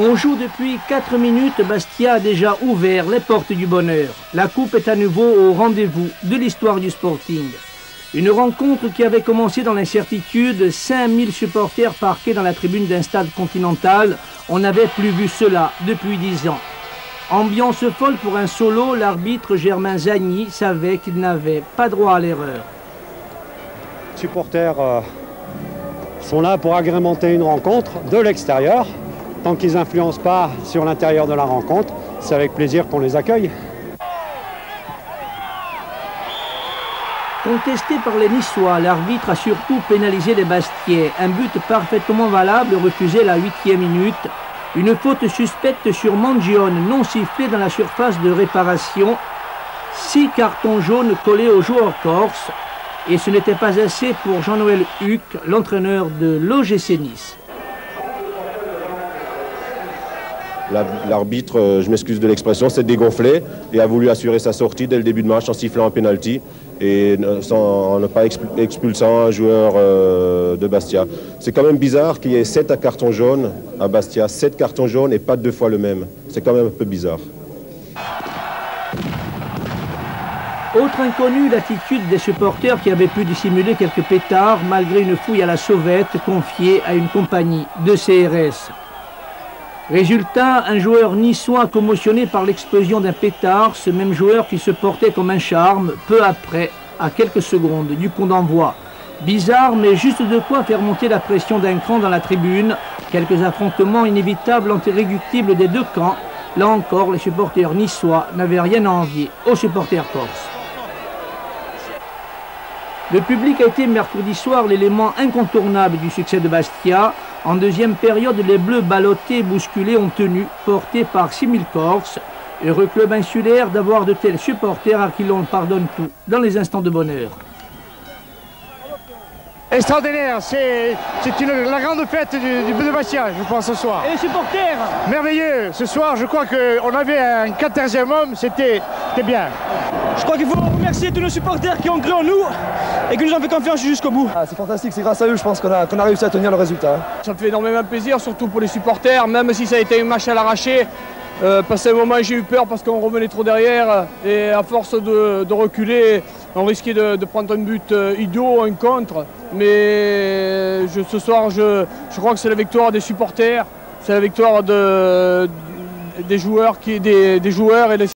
On joue depuis 4 minutes, Bastia a déjà ouvert les portes du bonheur. La coupe est à nouveau au rendez-vous de l'histoire du Sporting. Une rencontre qui avait commencé dans l'incertitude, 5000 supporters parqués dans la tribune d'un stade continental. On n'avait plus vu cela depuis 10 ans. Ambiance folle pour un solo, l'arbitre Germain Zagny savait qu'il n'avait pas droit à l'erreur. Les supporters sont là pour agrémenter une rencontre de l'extérieur. Tant qu'ils n'influencent pas sur l'intérieur de la rencontre, c'est avec plaisir qu'on les accueille. Contesté par les Niçois, l'arbitre a surtout pénalisé les Bastiais. Un but parfaitement valable refusé à la 8e minute. Une faute suspecte sur Mangione non sifflée dans la surface de réparation. 6 cartons jaunes collés aux joueurs corses. Et ce n'était pas assez pour Jean-Noël Huc, l'entraîneur de l'OGC Nice. L'arbitre, je m'excuse de l'expression, s'est dégonflé et a voulu assurer sa sortie dès le début de match en sifflant un penalty et en ne pas expulsant un joueur de Bastia. C'est quand même bizarre qu'il y ait 7 cartons jaunes à Bastia, 7 cartons jaunes et pas 2 fois le même. C'est quand même un peu bizarre. Autre inconnu, l'attitude des supporters qui avaient pu dissimuler quelques pétards malgré une fouille à la sauvette confiée à une compagnie de CRS. Résultat, un joueur niçois commotionné par l'explosion d'un pétard, ce même joueur qui se portait comme un charme, peu après, à quelques secondes du coup d'envoi. Bizarre, mais juste de quoi faire monter la pression d'un cran dans la tribune. Quelques affrontements inévitables entre irréductibles des deux camps. Là encore, les supporters niçois n'avaient rien à envier aux supporters corses. Le public a été mercredi soir l'élément incontournable du succès de Bastia. En deuxième période, les Bleus ballottés et bousculés ont tenu, portés par 6000 Corses. Heureux club insulaire d'avoir de tels supporters à qui l'on pardonne tout dans les instants de bonheur. Extraordinaire, c'est la grande fête du Bleu de Bastia, je pense, ce soir. Et les supporters? Merveilleux, ce soir je crois qu'on avait un 14e homme, c'était bien. Je crois qu'il faut remercier tous nos supporters qui ont cru en nous et qui nous ont fait confiance jusqu'au bout. C'est fantastique, c'est grâce à eux je pense qu'on a réussi à tenir le résultat. Ça me fait énormément plaisir, surtout pour les supporters, même si ça a été un match à l'arraché. Parce qu'à un moment j'ai eu peur parce qu'on revenait trop derrière et à force de reculer, on risquait de prendre un but idiot, un contre. Mais ce soir je crois que c'est la victoire des supporters, c'est la victoire des joueurs et des